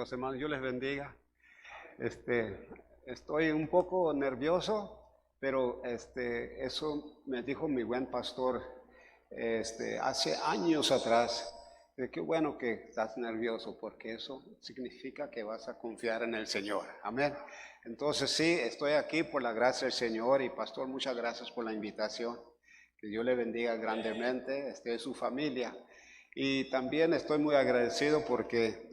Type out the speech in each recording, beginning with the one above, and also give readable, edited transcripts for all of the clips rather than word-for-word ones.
Dios, hermanos, yo les bendiga. Estoy un poco nervioso, pero eso me dijo mi buen pastor hace años atrás. De qué bueno que estás nervioso, porque eso significa que vas a confiar en el Señor. Amén. Entonces sí, estoy aquí por la gracia del Señor y pastor, muchas gracias por la invitación. Que Dios le bendiga grandemente, su familia. Y también estoy muy agradecido porque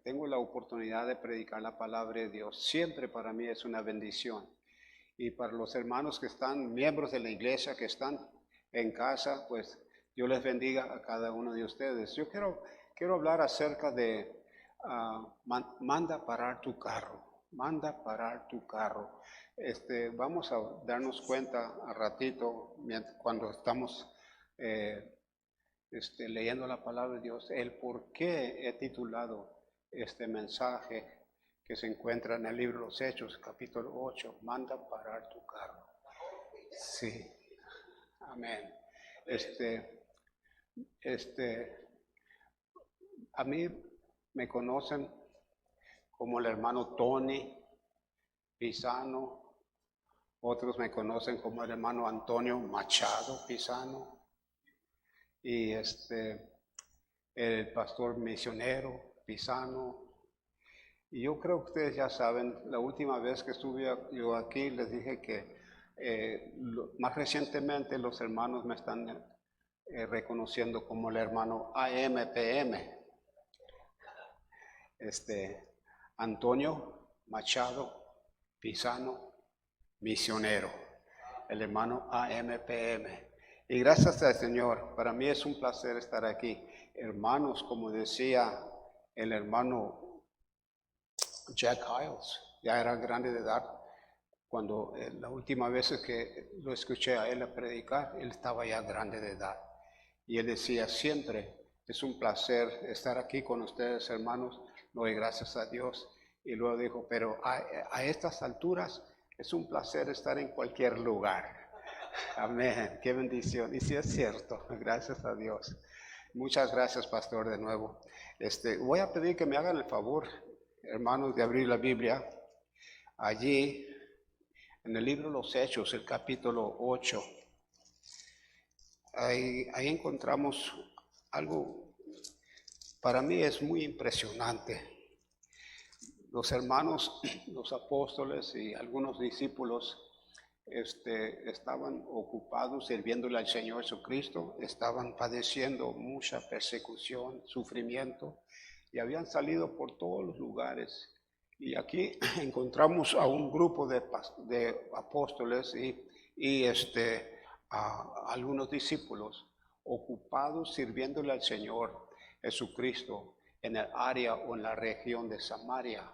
tengo la oportunidad de predicar la palabra de Dios. Siempre para mí es una bendición. Y para los hermanos que están, miembros de la iglesia, que están en casa, pues Dios les bendiga a cada uno de ustedes. Yo quiero hablar acerca de manda parar tu carro. Manda parar tu carro. Vamos a darnos cuenta a ratito, cuando estamos leyendo la palabra de Dios, el por qué he titulado este mensaje que se encuentra en el libro de los Hechos, capítulo 8, manda parar tu carro. Sí, amén. A mí me conocen como el hermano Tony Pisano, otros me conocen como el hermano Antonio Machado Pisano, y el pastor misionero Pisano. Y yo creo que ustedes ya saben, la última vez que estuve yo aquí les dije que más recientemente los hermanos me están reconociendo como el hermano AMPM. Antonio Machado Pisano, misionero, el hermano AMPM. Y gracias al Señor, para mí es un placer estar aquí. Hermanos, como decía el hermano Jack Hiles, ya era grande de edad. Cuando la última vez que lo escuché a él a predicar, él estaba ya grande de edad. Y él decía, siempre es un placer estar aquí con ustedes, hermanos. Doy gracias a Dios. Y luego dijo, pero a estas alturas es un placer estar en cualquier lugar. Amén, qué bendición. Y sí es cierto, gracias a Dios. Muchas gracias, pastor, de nuevo. Voy a pedir que me hagan el favor, hermanos, de abrir la Biblia. Allí, en el libro de los Hechos, el capítulo 8, ahí encontramos algo, para mí es muy impresionante. Los hermanos, los apóstoles y algunos discípulos estaban ocupados sirviéndole al Señor Jesucristo, estaban padeciendo mucha persecución, sufrimiento, y habían salido por todos los lugares. Y aquí encontramos a un grupo de apóstoles y a algunos discípulos ocupados sirviéndole al Señor Jesucristo en el área o en la región de Samaria.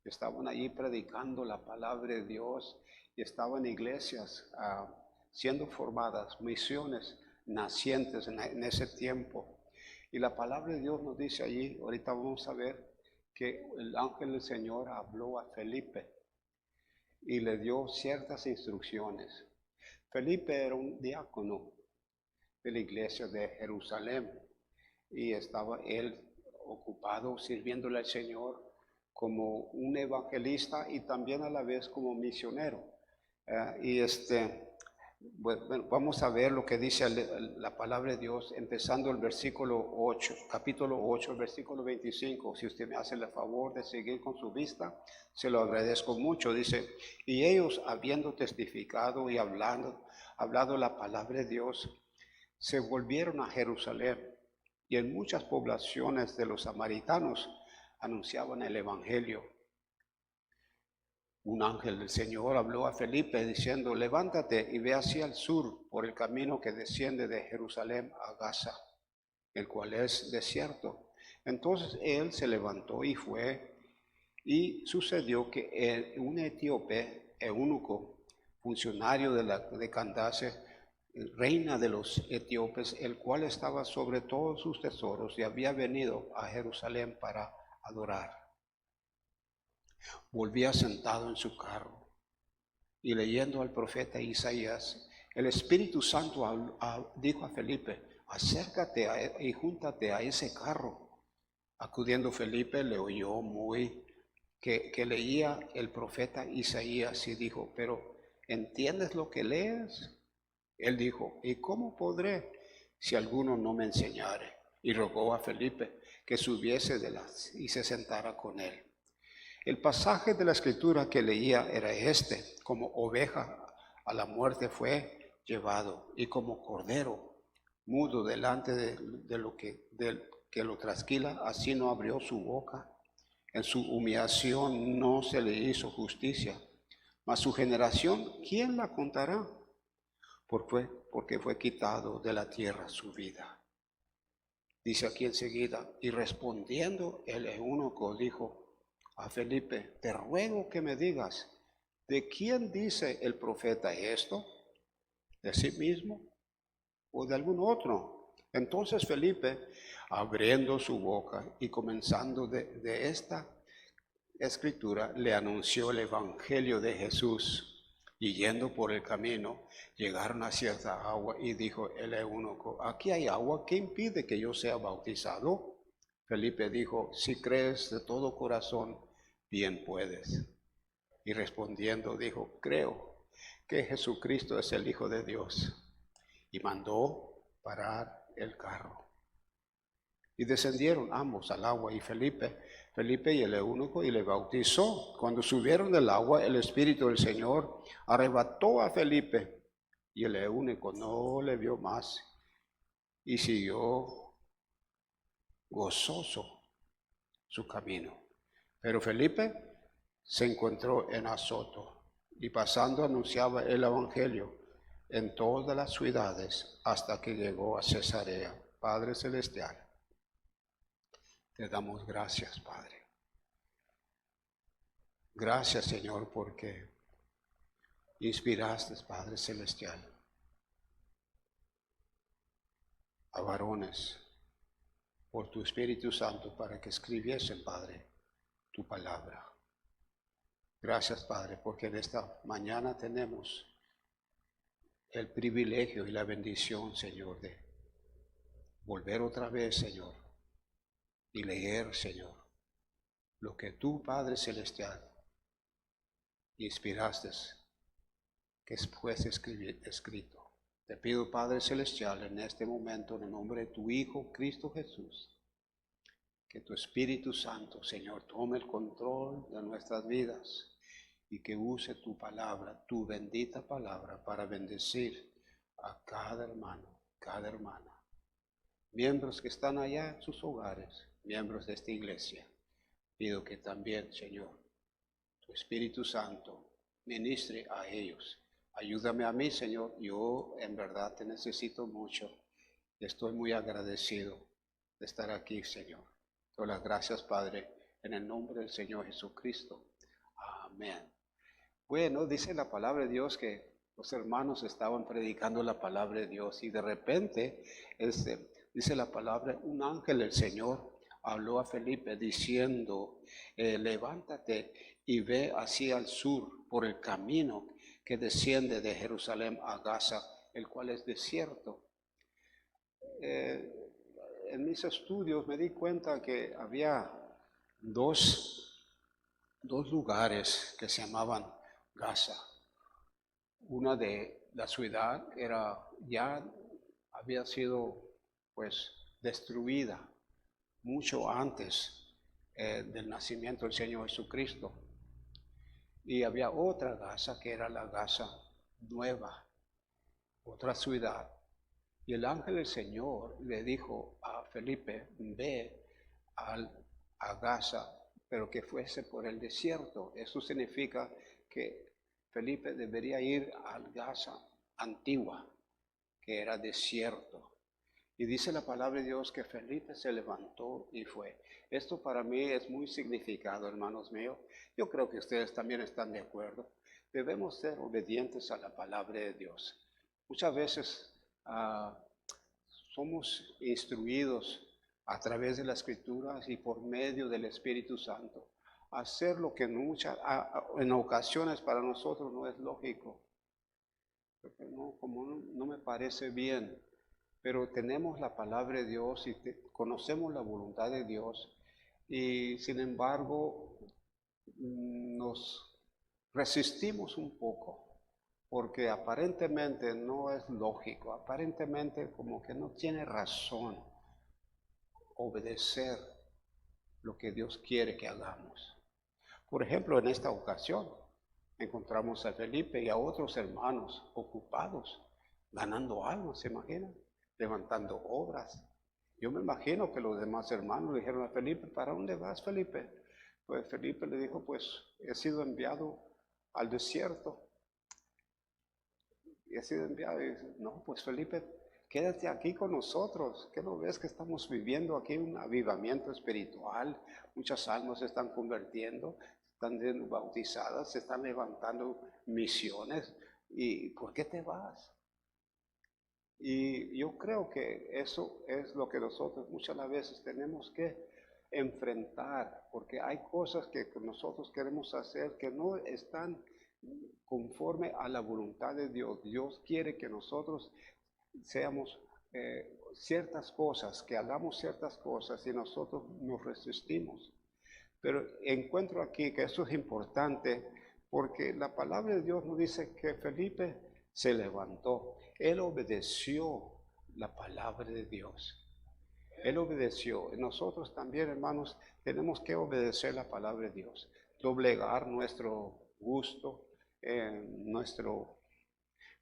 Estaban allí predicando la palabra de Dios y estaban iglesias siendo formadas, misiones nacientes en ese tiempo. Y la palabra de Dios nos dice allí, ahorita vamos a ver, que el ángel del Señor habló a Felipe y le dio ciertas instrucciones. Felipe era un diácono de la iglesia de Jerusalén y estaba él ocupado sirviéndole al Señor como un evangelista y también a la vez como misionero. Bueno, vamos a ver lo que dice la palabra de Dios, empezando el versículo 8, capítulo 8, versículo 25. Si usted me hace el favor de seguir con su vista, se lo agradezco mucho. Dice, y ellos, habiendo testificado y hablado la palabra de Dios, se volvieron a Jerusalén, y en muchas poblaciones de los samaritanos anunciaban el evangelio. Un ángel del Señor habló a Felipe diciendo, levántate y ve hacia el sur por el camino que desciende de Jerusalén a Gaza, el cual es desierto. Entonces él se levantó y fue, y sucedió que un etíope, eunuco, funcionario de Candace, reina de los etíopes, el cual estaba sobre todos sus tesoros y había venido a Jerusalén para adorar, volvía sentado en su carro y leyendo al profeta Isaías, el Espíritu Santo dijo a Felipe, acércate y júntate a ese carro. Acudiendo Felipe, le oyó que leía el profeta Isaías y dijo, pero ¿entiendes lo que lees? Él dijo, ¿y cómo podré si alguno no me enseñare? Y rogó a Felipe que subiese y se sentara con él. El pasaje de la escritura que leía era este: como oveja a la muerte fue llevado, y como cordero mudo delante del que lo trasquila, así no abrió su boca. En su humillación no se le hizo justicia. Mas su generación, ¿quién la contará? Porque fue quitado de la tierra su vida. Dice aquí enseguida, y respondiendo el eunuco dijo a Felipe, te ruego que me digas, ¿de quién dice el profeta esto? ¿De sí mismo o de algún otro? Entonces Felipe, abriendo su boca y comenzando de esta escritura, le anunció el evangelio de Jesús. Y yendo por el camino, llegaron a cierta agua y dijo el eunuco, aquí hay agua, ¿qué impide que yo sea bautizado? Felipe dijo, si crees de todo corazón, bien puedes. Y respondiendo dijo, creo que Jesucristo es el Hijo de Dios. Y mandó parar el carro. Y descendieron ambos al agua, y Felipe y el eunuco, y le bautizó. Cuando subieron del agua, el Espíritu del Señor arrebató a Felipe, y el eunuco no le vio más, y siguió gozoso su camino. Pero Felipe se encontró en Azoto, y pasando anunciaba el evangelio en todas las ciudades hasta que llegó a Cesarea. Padre Celestial, te damos gracias, Padre. Gracias, Señor, porque inspiraste, Padre Celestial, a varones por tu Espíritu Santo para que escribiesen, Padre, tu palabra. Gracias, Padre, porque en esta mañana tenemos el privilegio y la bendición, Señor, de volver otra vez, Señor, y leer, Señor, lo que tú, Padre Celestial, inspiraste que fuese escrito. Te pido, Padre Celestial, en este momento, en el nombre de tu Hijo, Cristo Jesús, que tu Espíritu Santo, Señor, tome el control de nuestras vidas y que use tu palabra, tu bendita palabra, para bendecir a cada hermano, cada hermana. Miembros que están allá en sus hogares, miembros de esta iglesia, pido que también, Señor, tu Espíritu Santo ministre a ellos. Ayúdame a mí, Señor, yo en verdad te necesito mucho. Estoy muy agradecido de estar aquí, Señor. Doy las gracias, Padre, en el nombre del Señor Jesucristo. Amén. Bueno, dice la palabra de Dios que los hermanos estaban predicando la palabra de Dios y de repente, dice la palabra, un ángel del Señor habló a Felipe diciendo, levántate y ve hacia el sur por el camino que desciende de Jerusalén a Gaza, el cual es desierto. En mis estudios me di cuenta que había dos lugares que se llamaban Gaza. Una de la ciudad ya había sido pues destruida mucho antes del nacimiento del Señor Jesucristo. Y había otra Gaza que era la Gaza nueva, otra ciudad. Y el ángel del Señor le dijo a Felipe, ve a Gaza, pero que fuese por el desierto. Eso significa que Felipe debería ir a Gaza antigua, que era desierto. Y dice la palabra de Dios que Felipe se levantó y fue. Esto para mí es muy significado, hermanos míos. Yo creo que ustedes también están de acuerdo. Debemos ser obedientes a la palabra de Dios. Muchas veces somos instruidos a través de las Escrituras y por medio del Espíritu Santo a hacer lo que en ocasiones para nosotros no es lógico. Porque no me parece bien. Pero tenemos la palabra de Dios y conocemos la voluntad de Dios y sin embargo nos resistimos un poco porque aparentemente no es lógico, aparentemente como que no tiene razón obedecer lo que Dios quiere que hagamos. Por ejemplo, en esta ocasión encontramos a Felipe y a otros hermanos ocupados, ganando almas, ¿se imaginan? Levantando obras. Yo me imagino que los demás hermanos le dijeron a Felipe, ¿para dónde vas, Felipe? Pues Felipe le dijo, pues he sido enviado al desierto. Y he sido enviado. Y dice, no, pues Felipe, quédate aquí con nosotros. ¿Qué no ves que estamos viviendo aquí un avivamiento espiritual? Muchas almas se están convirtiendo, están siendo bautizadas, se están levantando misiones. ¿Y por qué te vas? Y yo creo que eso es lo que nosotros muchas veces tenemos que enfrentar, porque hay cosas que nosotros queremos hacer que no están conforme a la voluntad de Dios. Dios quiere que nosotros seamos ciertas cosas, que hagamos ciertas cosas y nosotros nos resistimos. Pero encuentro aquí que eso es importante porque la palabra de Dios nos dice que Felipe se levantó. Él obedeció la palabra de Dios. Él obedeció. Nosotros también, hermanos, tenemos que obedecer la palabra de Dios. Doblegar nuestro gusto, nuestro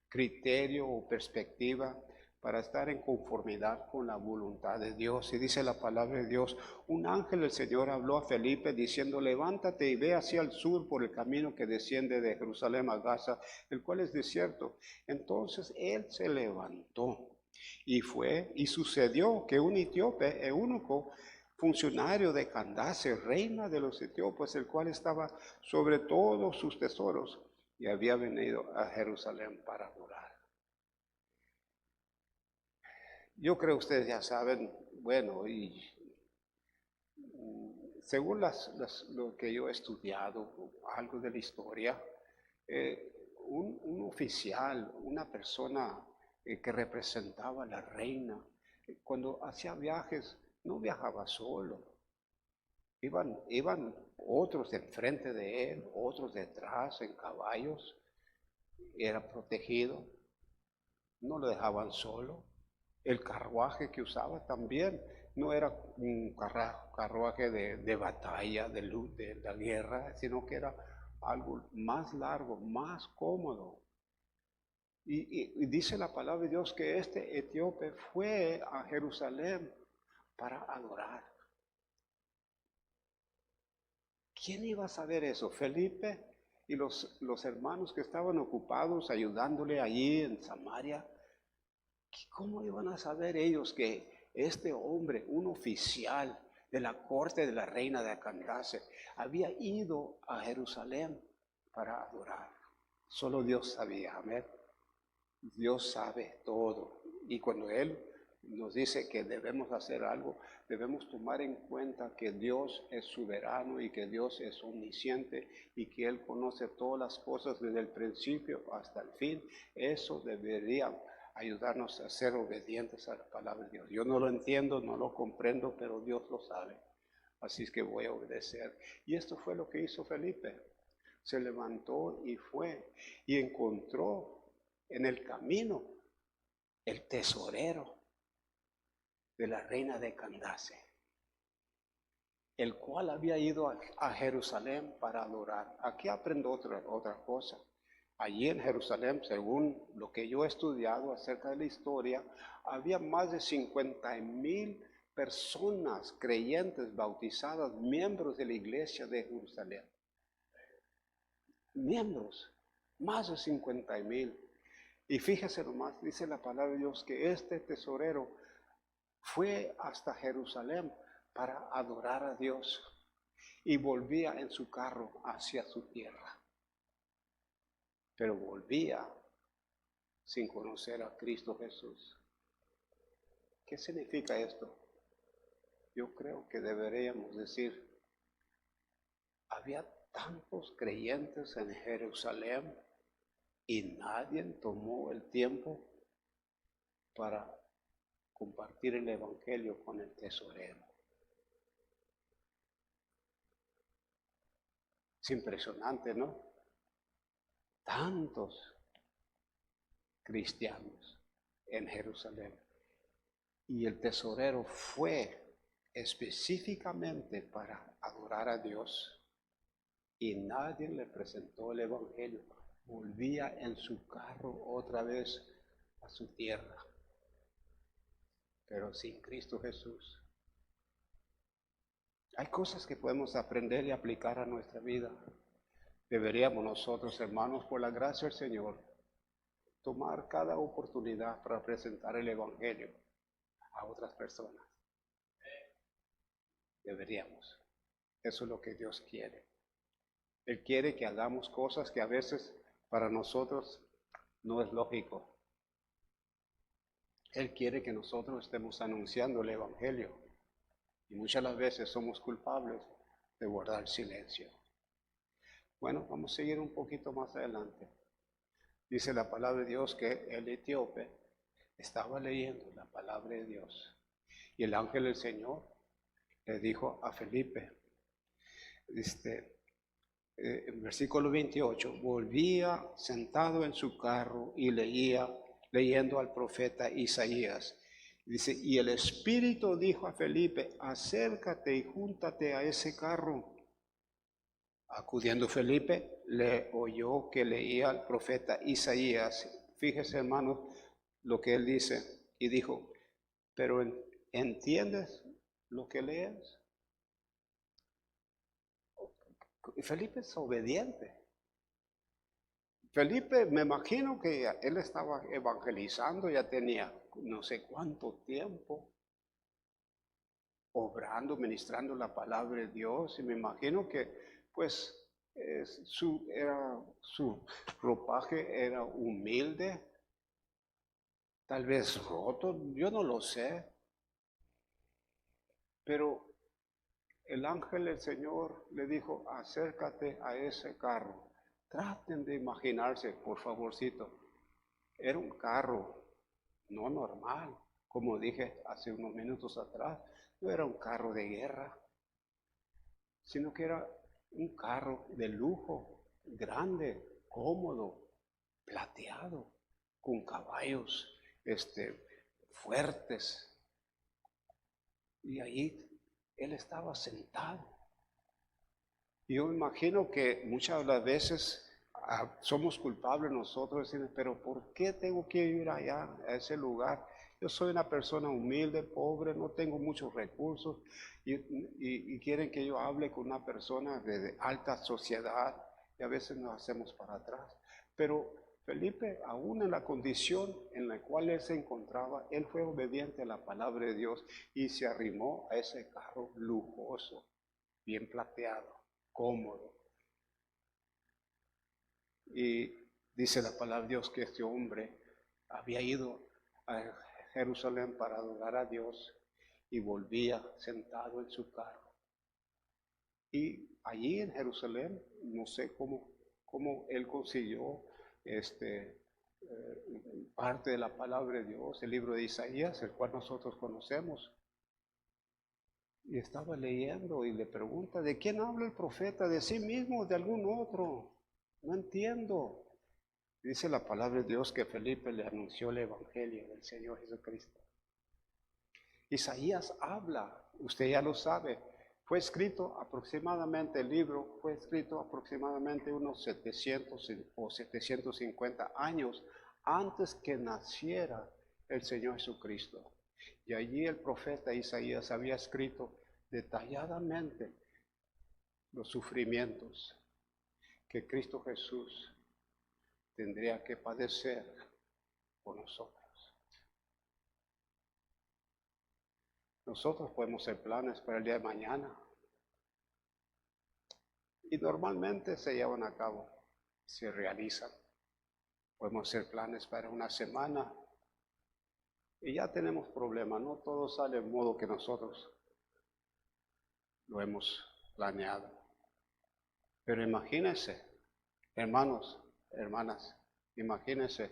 criterio o perspectiva para estar en conformidad con la voluntad de Dios. Y dice la palabra de Dios, un ángel del Señor habló a Felipe diciendo, levántate y ve hacia el sur por el camino que desciende de Jerusalén a Gaza, el cual es desierto. Entonces él se levantó y fue, y sucedió que un etíope, eunuco, funcionario de Candace, reina de los etíopes, el cual estaba sobre todos sus tesoros, y había venido a Jerusalén para adorar. Yo creo que ustedes ya saben, bueno, y según lo que yo he estudiado, algo de la historia, un oficial, una persona que representaba a la reina, cuando hacía viajes, no viajaba solo. Iban otros enfrente de él, otros detrás en caballos, era protegido, no lo dejaban solo. El carruaje que usaba también no era un carruaje de batalla, de la guerra, sino que era algo más largo, más cómodo. Y dice la palabra de Dios que este etíope fue a Jerusalén para adorar. ¿Quién iba a saber eso? Felipe y los hermanos que estaban ocupados ayudándole allí en Samaria. ¿Cómo iban a saber ellos que este hombre, un oficial de la corte de la reina de Candace, había ido a Jerusalén para adorar? Solo Dios sabía, amén. Dios sabe todo. Y cuando Él nos dice que debemos hacer algo, debemos tomar en cuenta que Dios es soberano y que Dios es omnisciente y que Él conoce todas las cosas desde el principio hasta el fin. Eso debería ayudarnos a ser obedientes a la palabra de Dios. Yo no lo entiendo, no lo comprendo, pero Dios lo sabe. Así es que voy a obedecer. Y esto fue lo que hizo Felipe. Se levantó y fue y encontró en el camino el tesorero de la reina de Candace, el cual había ido a Jerusalén para adorar. Aquí aprendo otra cosa. Allí en Jerusalén, según lo que yo he estudiado acerca de la historia, había más de 50,000 personas creyentes, bautizadas, miembros de la iglesia de Jerusalén. Miembros, más de 50,000. Y fíjese nomás, dice la palabra de Dios, que este tesorero fue hasta Jerusalén para adorar a Dios y volvía en su carro hacia su tierra. Pero volvía sin conocer a Cristo Jesús. ¿Qué significa esto? Yo creo que deberíamos decir, había tantos creyentes en Jerusalén y nadie tomó el tiempo para compartir el evangelio con el tesorero. Es impresionante, ¿no? Tantos cristianos en Jerusalén. Y el tesorero fue específicamente para adorar a Dios y nadie le presentó el evangelio. Volvía en su carro otra vez a su tierra, pero sin Cristo Jesús. Hay cosas que podemos aprender y aplicar a nuestra vida. Deberíamos nosotros, hermanos, por la gracia del Señor, tomar cada oportunidad para presentar el evangelio a otras personas. Deberíamos. Eso es lo que Dios quiere. Él quiere que hagamos cosas que a veces para nosotros no es lógico. Él quiere que nosotros estemos anunciando el evangelio. Y muchas las veces somos culpables de guardar silencio. Bueno, vamos a seguir un poquito más adelante. Dice la palabra de Dios que el etíope estaba leyendo la palabra de Dios. Y el ángel del Señor le dijo a Felipe, en versículo 28, volvía sentado en su carro y leyendo al profeta Isaías. Dice, y el Espíritu dijo a Felipe, acércate y júntate a ese carro. Acudiendo Felipe, le oyó que leía al profeta Isaías. Fíjese, hermanos, lo que él dice. Y dijo, pero ¿entiendes lo que lees? Felipe es obediente. Felipe, me imagino que él estaba evangelizando, ya tenía no sé cuánto tiempo, obrando, ministrando la palabra de Dios, y me imagino que pues su ropaje era humilde, tal vez roto, yo no lo sé, pero el ángel del Señor le dijo, acércate a ese carro. Traten de imaginarse, por favorcito, era un carro no normal, como dije hace unos minutos atrás, no era un carro de guerra, sino que era un carro de lujo, grande, cómodo, plateado, con caballos fuertes. Y ahí él estaba sentado. Y yo me imagino que muchas de las veces somos culpables nosotros, pero ¿por qué tengo que ir allá, a ese lugar? Yo soy una persona humilde, pobre, no tengo muchos recursos y quieren que yo hable con una persona de alta sociedad y a veces nos hacemos para atrás. Pero Felipe, aún en la condición en la cual él se encontraba, él fue obediente a la palabra de Dios y se arrimó a ese carro lujoso, bien plateado, cómodo. Y dice la palabra de Dios que este hombre había ido a Jerusalén para adorar a Dios y volvía sentado en su carro. Y allí en Jerusalén, no sé cómo él consiguió parte de la palabra de Dios, el libro de Isaías, el cual nosotros conocemos. Y estaba leyendo y le pregunta, ¿de quién habla el profeta? ¿De sí mismo o de algún otro? No entiendo. Dice la palabra de Dios que Felipe le anunció el evangelio del Señor Jesucristo. Isaías habla, usted ya lo sabe, fue escrito aproximadamente, el libro fue escrito aproximadamente unos 700 o 750 años antes que naciera el Señor Jesucristo. Y allí el profeta Isaías había escrito detalladamente los sufrimientos que Cristo Jesús tendría que padecer por nosotros. Nosotros podemos hacer planes para el día de mañana y normalmente se llevan a cabo, se realizan. Podemos hacer planes para una semana y ya tenemos problemas, no todo sale en modo que nosotros lo hemos planeado. Pero imagínense, hermanos, hermanas, imagínense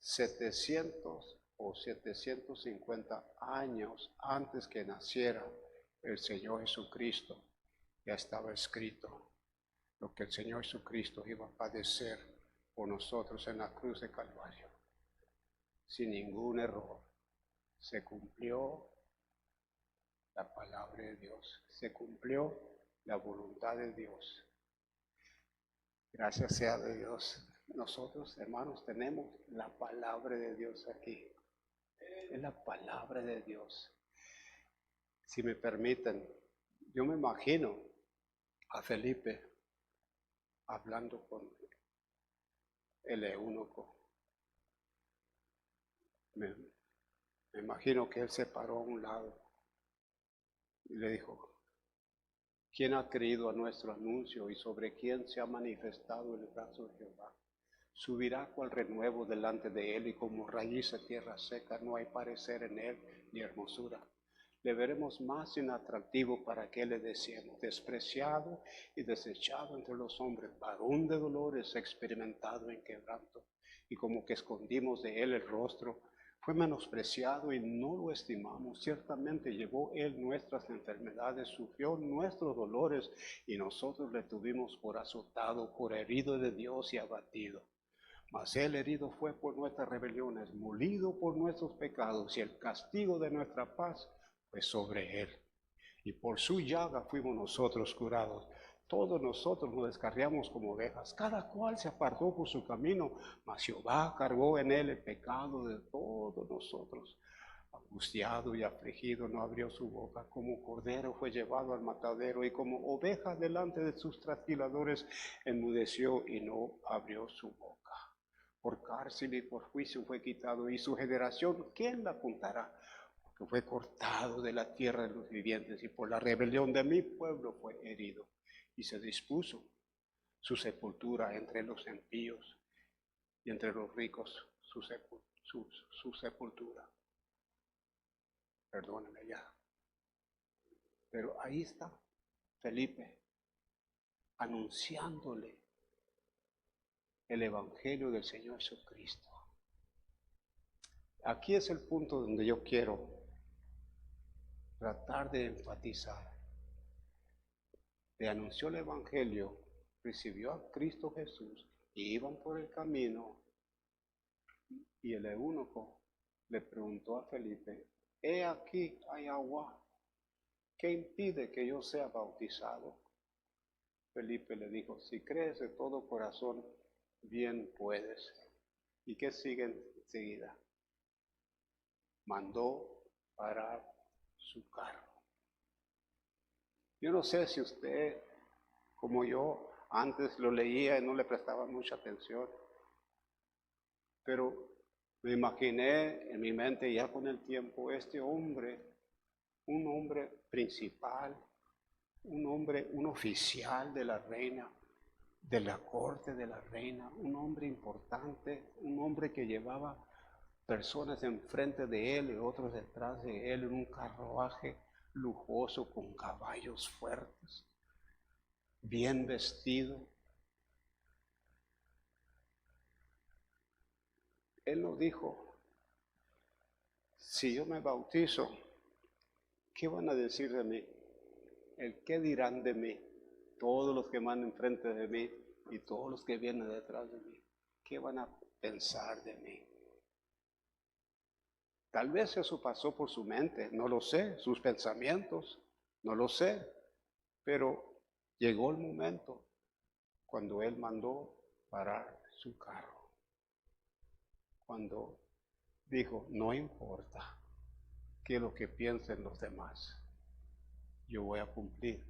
700 o 750 años antes que naciera el Señor Jesucristo, ya estaba escrito lo que el Señor Jesucristo iba a padecer por nosotros en la cruz de Calvario. Sin ningún error, se cumplió la palabra de Dios, se cumplió la voluntad de Dios. Gracias sea de Dios. Nosotros, hermanos, tenemos la palabra de Dios aquí. Es la palabra de Dios. Si me permiten, yo me imagino a Felipe hablando con el eunuco. Me imagino que él se paró a un lado y le dijo: ¿quién ha creído a nuestro anuncio y sobre quién se ha manifestado el brazo de Jehová? Subirá cual renuevo delante de él y como raíz de tierra seca, no hay parecer en él ni hermosura. Le veremos más inatractivo para que le deseemos, despreciado y desechado entre los hombres, varón de dolores, experimentado en quebranto, y como que escondimos de él el rostro. Fue menospreciado y no lo estimamos. Ciertamente llevó él nuestras enfermedades, sufrió nuestros dolores, y nosotros le tuvimos por azotado, por herido de Dios y abatido. Mas él herido fue por nuestras rebeliones, molido por nuestros pecados, y el castigo de nuestra paz fue sobre él. Y por su llaga fuimos nosotros curados. Todos nosotros nos descarriamos como ovejas, cada cual se apartó por su camino, mas Jehová cargó en él el pecado de todos nosotros. Angustiado y afligido no abrió su boca, como cordero fue llevado al matadero, y como oveja delante de sus trasquiladores enmudeció y no abrió su boca. Por cárcel y por juicio fue quitado, y su generación, ¿quién la contará? Porque fue cortado de la tierra de los vivientes, y por la rebelión de mi pueblo fue herido. Y se dispuso su sepultura entre los impíos, y entre los ricos su sepultura. Perdónenme ya. Pero ahí está Felipe, anunciándole el Evangelio del Señor Jesucristo. Aquí es el punto donde yo quiero tratar de enfatizar. Le anunció el Evangelio, recibió a Cristo Jesús, y iban por el camino, y el eunuco le preguntó a Felipe: he aquí hay agua, ¿qué impide que yo sea bautizado? Felipe le dijo: si crees de todo corazón, bien puedes. ¿Y qué sigue enseguida? Mandó parar su carro. Yo no sé si usted, como yo, antes lo leía y no le prestaba mucha atención, pero me imaginé en mi mente ya con el tiempo este hombre, un hombre principal, un oficial de la reina, de la corte de la reina, un hombre importante, un hombre que llevaba personas enfrente de él y otros detrás de él en un carruaje lujoso con caballos fuertes, bien vestido. Él nos dijo: si yo me bautizo, ¿qué van a decir de mí? ¿El qué dirán de mí? Todos los que van enfrente de mí y todos los que vienen detrás de mí, ¿qué van a pensar de mí? Tal vez eso pasó por su mente, no lo sé, sus pensamientos, no lo sé, pero llegó el momento cuando él mandó parar su carro, cuando dijo: no importa qué es lo que piensen los demás, yo voy a cumplir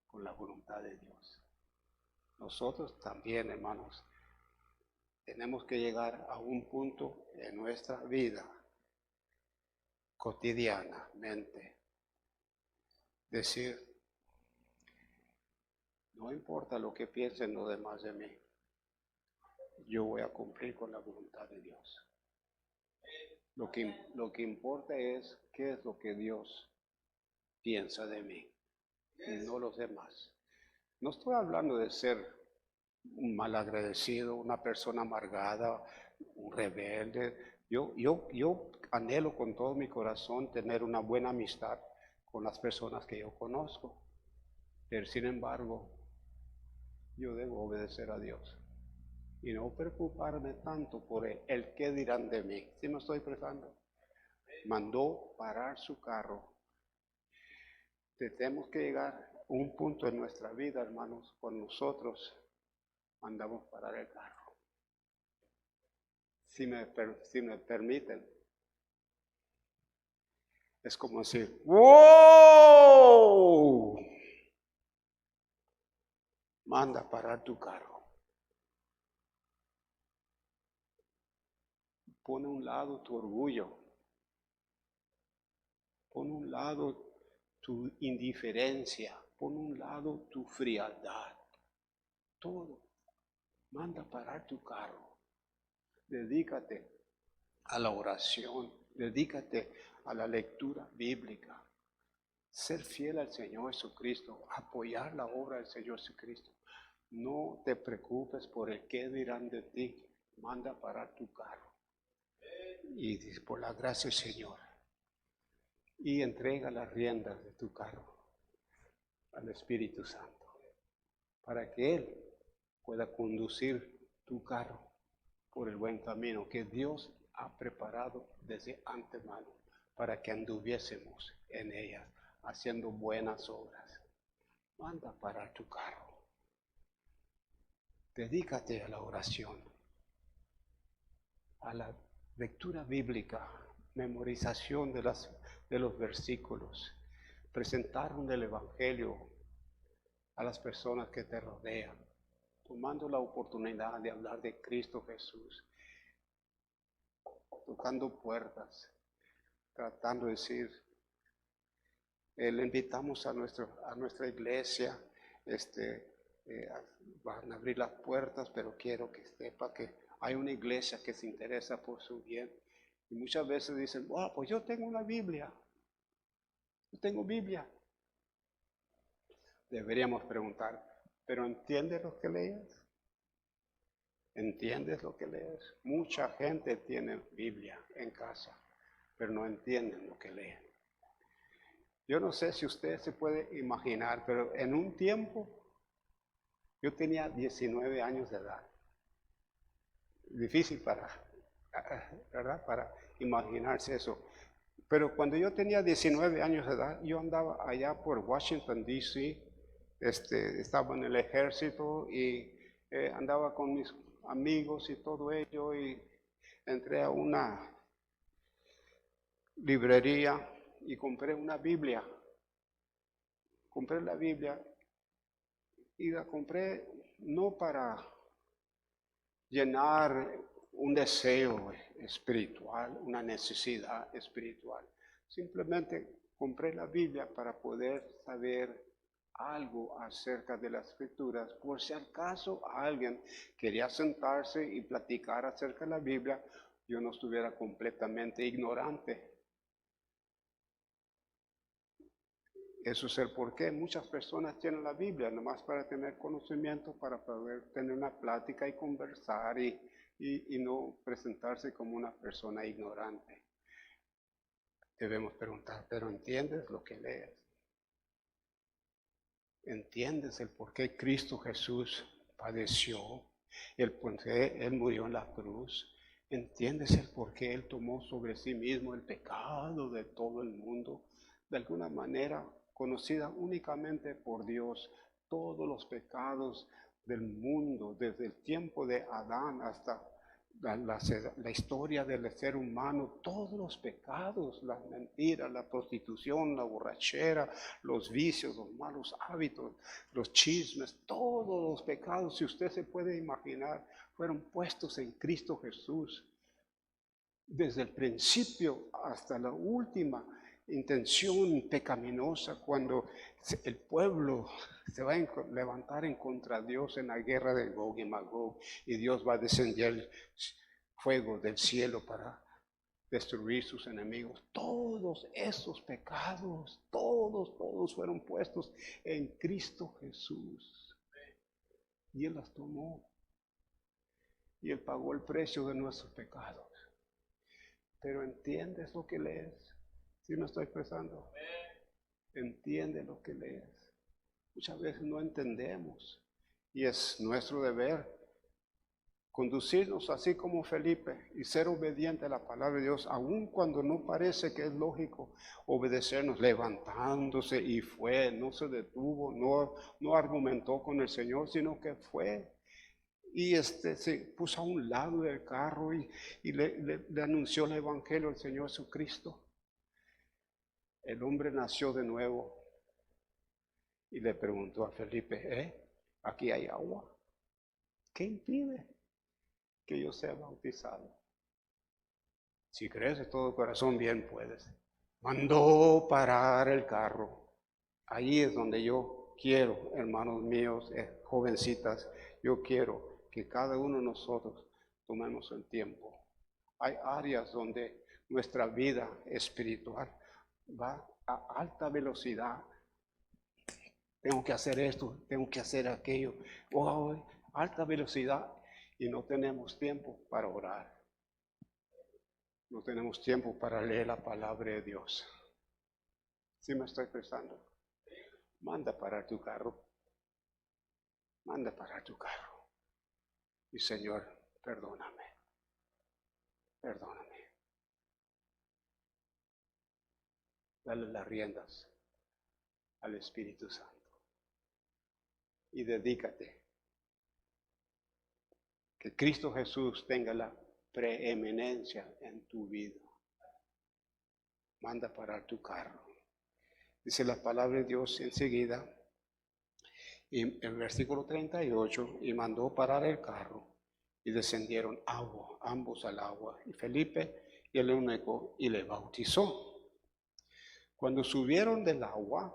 con la voluntad de Dios. Nosotros también, hermanos, tenemos que llegar a un punto en nuestra vida cotidianamente, decir: no importa lo que piensen los demás de mí, yo voy a cumplir con la voluntad de Dios. Lo que importa es qué es lo que Dios piensa de mí, y no los demás. No estoy hablando de ser un malagradecido, una persona amargada, un rebelde. Yo anhelo con todo mi corazón tener una buena amistad con las personas que yo conozco. Pero sin embargo, yo debo obedecer a Dios y no preocuparme tanto por el qué dirán de mí. ¿Sí me estoy expresando? Mandó parar su carro. Tenemos que llegar a un punto en nuestra vida, hermanos, cuando nosotros mandamos parar el carro. Si me permiten, es como decir, ¡wow! Manda parar tu carro. Pon a un lado tu orgullo. Pon a un lado tu indiferencia. Pon a un lado tu frialdad. Todo. Manda parar tu carro. Dedícate a la oración. Dedícate a la lectura bíblica. Ser fiel al Señor Jesucristo. Apoyar la obra del Señor Jesucristo. No te preocupes por el qué dirán de ti. Manda parar tu carro. Y dice, por la gracia del Señor. Y entrega las riendas de tu carro al Espíritu Santo. Para que Él pueda conducir tu carro por el buen camino que Dios ha preparado desde antemano para que anduviésemos en ellas, haciendo buenas obras. Manda parar tu carro. Dedícate a la oración, a la lectura bíblica, memorización de los versículos, presentaron del Evangelio a las personas que te rodean, tomando la oportunidad de hablar de Cristo Jesús, tocando puertas, tratando de decir, le invitamos a nuestra iglesia, van a abrir las puertas, pero quiero que sepa que hay una iglesia que se interesa por su bien. Y muchas veces dicen, pues yo tengo una Biblia, yo tengo Biblia. Deberíamos preguntar, ¿pero entiendes lo que lees? ¿Entiendes lo que lees? Mucha gente tiene Biblia en casa, pero no entienden lo que leen. Yo no sé si usted se puede imaginar, pero en un tiempo yo tenía 19 años de edad. Difícil ¿verdad? Para imaginarse eso. Pero cuando yo tenía 19 años de edad, yo andaba allá por Washington, D.C., estaba en el ejército y andaba con mis amigos y todo ello, y entré a una librería y compré una Biblia. Compré la Biblia y la compré no para llenar un deseo espiritual, una necesidad espiritual. Simplemente compré la Biblia para poder saber algo acerca de las Escrituras, por si acaso alguien quería sentarse y platicar acerca de la Biblia, yo no estuviera completamente ignorante. Eso es el porqué. Muchas personas tienen la Biblia nomás para tener conocimiento, para poder tener una plática y conversar y no presentarse como una persona ignorante. Debemos preguntar, ¿pero entiendes lo que lees? ¿Entiendes el por qué Cristo Jesús padeció? El por qué Él murió en la cruz. ¿Entiendes el por qué Él tomó sobre sí mismo el pecado de todo el mundo? De alguna manera conocida únicamente por Dios, todos los pecados del mundo, desde el tiempo de Adán hasta la historia del ser humano, todos los pecados, las mentiras, la prostitución, la borrachera, los vicios, los malos hábitos, los chismes, todos los pecados, si usted se puede imaginar, fueron puestos en Cristo Jesús. Desde el principio hasta la última intención pecaminosa, cuando el pueblo se va a levantar en contra de Dios en la guerra de Gog y Magog, y Dios va a descender fuego del cielo para destruir sus enemigos. Todos esos pecados, todos fueron puestos en Cristo Jesús. Y Él las tomó. Y Él pagó el precio de nuestros pecados. Pero ¿entiendes lo que lees? ¿Sí me estoy expresando? Entiende lo que lees. Muchas veces no entendemos. y es nuestro deber conducirnos así como Felipe y ser obediente a la palabra de Dios, aun cuando no parece que es lógico obedecernos, levantándose y fue, no se detuvo, no argumentó con el Señor, sino que fue y se puso a un lado del carro y le anunció el Evangelio del Señor Jesucristo. El hombre nació de nuevo y le preguntó a Felipe, ¿aquí hay agua? ¿Qué impide que yo sea bautizado? Si crees de todo corazón, bien puedes. Mandó parar el carro. Ahí es donde yo quiero, hermanos míos, jovencitas, yo quiero que cada uno de nosotros tomemos el tiempo. Hay áreas donde nuestra vida espiritual va a alta velocidad. Tengo que hacer esto, tengo que hacer aquello. Alta velocidad y no tenemos tiempo para orar. No tenemos tiempo para leer la palabra de Dios. ¿Sí me estoy expresando? Manda parar tu carro. Manda parar tu carro. Y Señor, perdóname. Perdóname. Dale las riendas al Espíritu Santo. Y dedícate. Que Cristo Jesús tenga la preeminencia en tu vida. Manda parar tu carro. Dice la palabra de Dios enseguida, y en el versículo 38, y mandó parar el carro, y descendieron ambos al agua, y Felipe y el eunuco, y le bautizó. Cuando subieron del agua,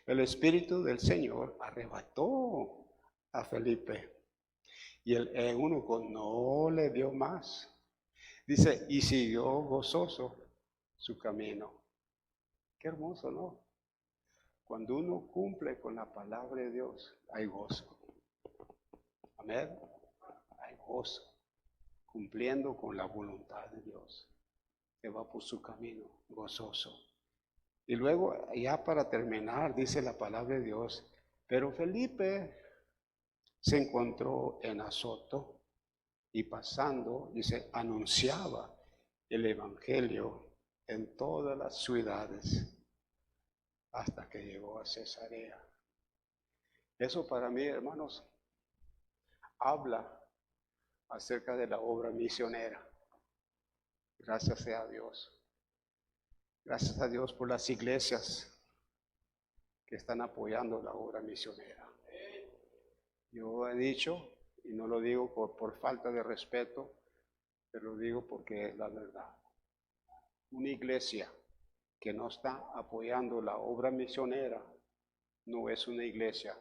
el Espíritu del Señor arrebató a Felipe, y el eunuco no le dio más. Dice, y siguió gozoso su camino. Qué hermoso, ¿no? Cuando uno cumple con la palabra de Dios, hay gozo. Amén. Hay gozo. Cumpliendo con la voluntad de Dios. Que va por su camino, gozoso. Y luego, ya para terminar, dice la palabra de Dios, pero Felipe se encontró en Azoto y pasando, dice, anunciaba el Evangelio en todas las ciudades hasta que llegó a Cesarea. Eso para mí, hermanos, habla acerca de la obra misionera. Gracias sea a Dios. Gracias a Dios por las iglesias que están apoyando la obra misionera. Yo he dicho, y no lo digo por falta de respeto, pero lo digo porque es la verdad. Una iglesia que no está apoyando la obra misionera no es una iglesia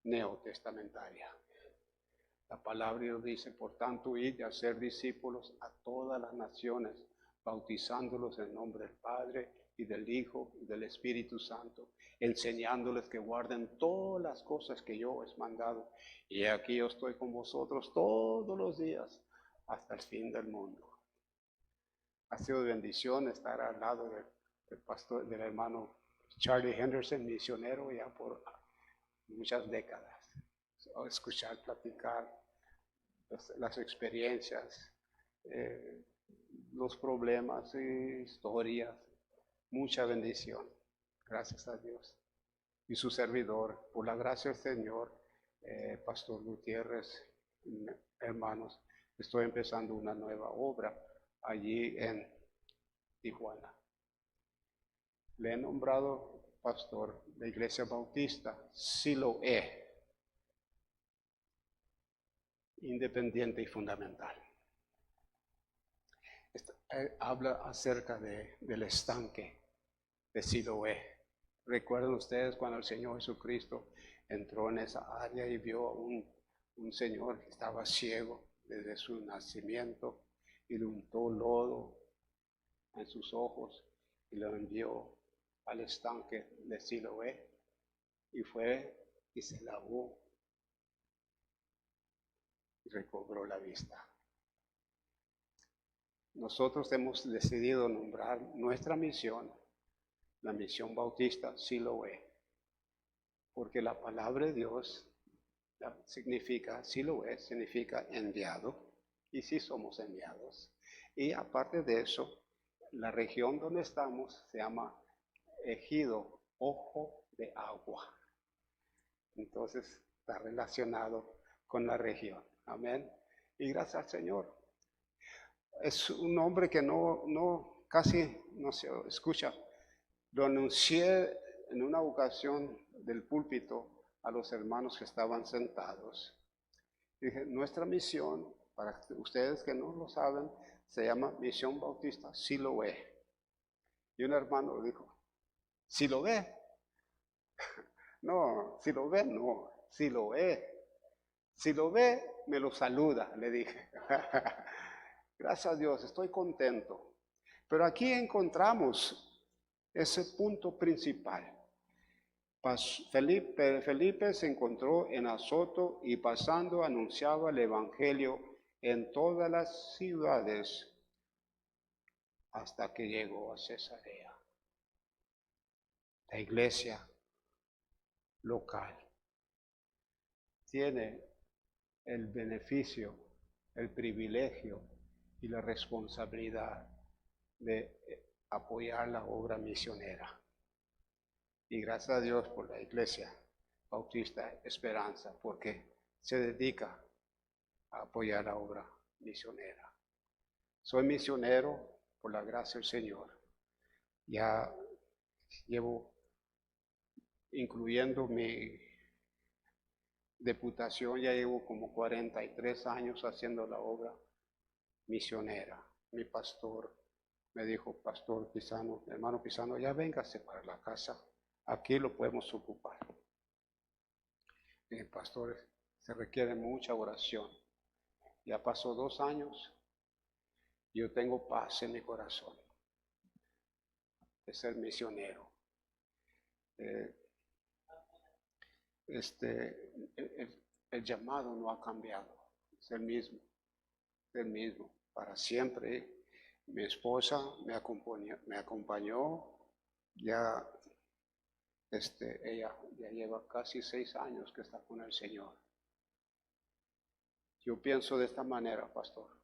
neotestamentaria. La palabra de Dios dice, por tanto, id y hacer discípulos a todas las naciones, bautizándolos en el nombre del Padre y del Hijo y del Espíritu Santo, enseñándoles que guarden todas las cosas que yo os he mandado. Y aquí yo estoy con vosotros todos los días hasta el fin del mundo. Ha sido bendición estar al lado del pastor, del hermano Charlie Henderson, misionero ya por muchas décadas. Escuchar, platicar las experiencias, los problemas, historias, mucha bendición. Gracias a Dios. Y su servidor, por la gracia del Señor, Pastor Gutiérrez, hermanos, estoy empezando una nueva obra allí en Tijuana. Le he nombrado pastor de Iglesia Bautista Siloé, independiente y fundamental. Habla acerca del estanque de Siloé. ¿Recuerdan ustedes cuando el Señor Jesucristo entró en esa área y vio a un señor que estaba ciego desde su nacimiento y le untó lodo en sus ojos y lo envió al estanque de Siloé y fue y se lavó y recobró la vista? Nosotros hemos decidido nombrar nuestra misión, la misión bautista Siloé, porque la palabra de Dios significa, Siloé significa enviado, y sí somos enviados. Y aparte de eso, la región donde estamos se llama Ejido, ojo de agua. Entonces está relacionado con la región. Amén. Y gracias al Señor. Es un nombre que casi no se escucha. Lo anuncié en una ocasión del púlpito a los hermanos que estaban sentados. Dije, nuestra misión, para ustedes que no lo saben, se llama Misión Bautista Siloé. Y un hermano dijo, ¿Siloé? No, Siloé no, Siloé. Si lo ve, me lo saluda, le dije. Gracias a Dios, estoy contento. Pero aquí encontramos ese punto principal. Felipe se encontró en Azoto y pasando anunciaba el evangelio en todas las ciudades hasta que llegó a Cesarea. La iglesia local tiene el beneficio, el privilegio y la responsabilidad de apoyar la obra misionera. Y gracias a Dios por la Iglesia Bautista Esperanza, porque se dedica a apoyar la obra misionera. Soy misionero por la gracia del Señor. Ya llevo, incluyendo mi deputación, ya llevo como 43 años haciendo la obra misionera. Mi pastor me dijo, pastor Pisano, hermano Pisano, ya véngase para la casa, aquí lo podemos ocupar. Y pastor, se requiere mucha oración. Ya pasó 2 años, yo tengo paz en mi corazón de ser misionero. El llamado no ha cambiado, es el mismo, para siempre. Mi esposa me acompañó ya, ella ya lleva casi 6 años que está con el Señor. Yo pienso de esta manera, pastor.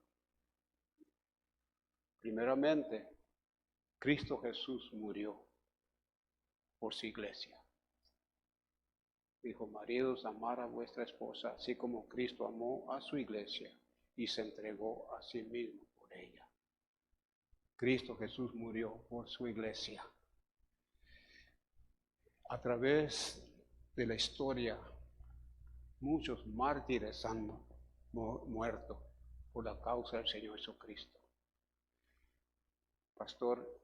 Primeramente, Cristo Jesús murió por su iglesia. Dijo, maridos, amar a vuestra esposa, así como Cristo amó a su iglesia y se entregó a sí mismo por ella. Cristo Jesús murió por su iglesia. A través de la historia, muchos mártires han muerto por la causa del Señor Jesucristo. Pastor,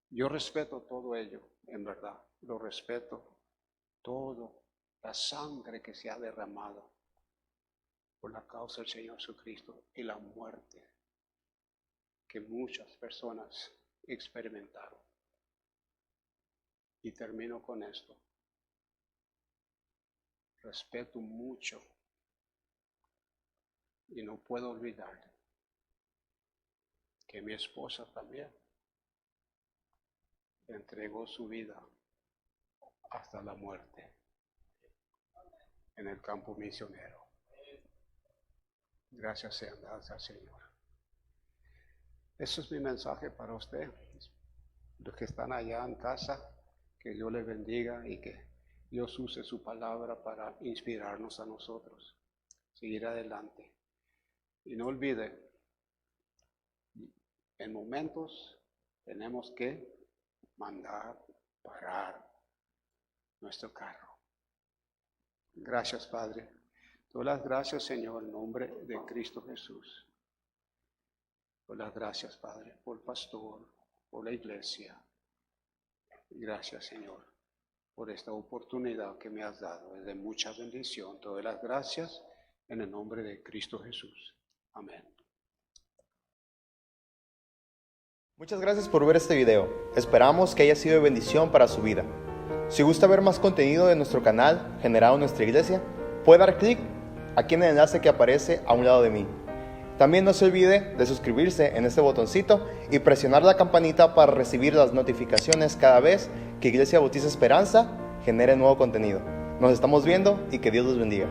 yo respeto todo ello, en verdad, lo respeto. Todo, la sangre que se ha derramado por la causa del Señor Jesucristo y la muerte que muchas personas experimentaron. Y termino con esto. Respeto mucho y no puedo olvidar que mi esposa también entregó su vida hasta la muerte en el campo misionero. Gracias sean dadas al Señor. Ese es mi mensaje para usted, los que están allá en casa, que Dios les bendiga y que Dios use su palabra para inspirarnos a nosotros, seguir adelante. Y no olvide, en momentos tenemos que mandar parar nuestro carro. Gracias, Padre. Todas las gracias, Señor, en nombre de Cristo Jesús. Todas las gracias, Padre, por el pastor, por la iglesia. Gracias, Señor, por esta oportunidad que me has dado. Es de mucha bendición. Todas las gracias en el nombre de Cristo Jesús. Amén. Muchas gracias por ver este video. Esperamos que haya sido de bendición para su vida. Si gusta ver más contenido de nuestro canal generado en nuestra iglesia, puede dar clic aquí en el enlace que aparece a un lado de mí. También no se olvide de suscribirse en este botoncito y presionar la campanita para recibir las notificaciones cada vez que Iglesia Bautista Esperanza genere nuevo contenido. Nos estamos viendo y que Dios los bendiga.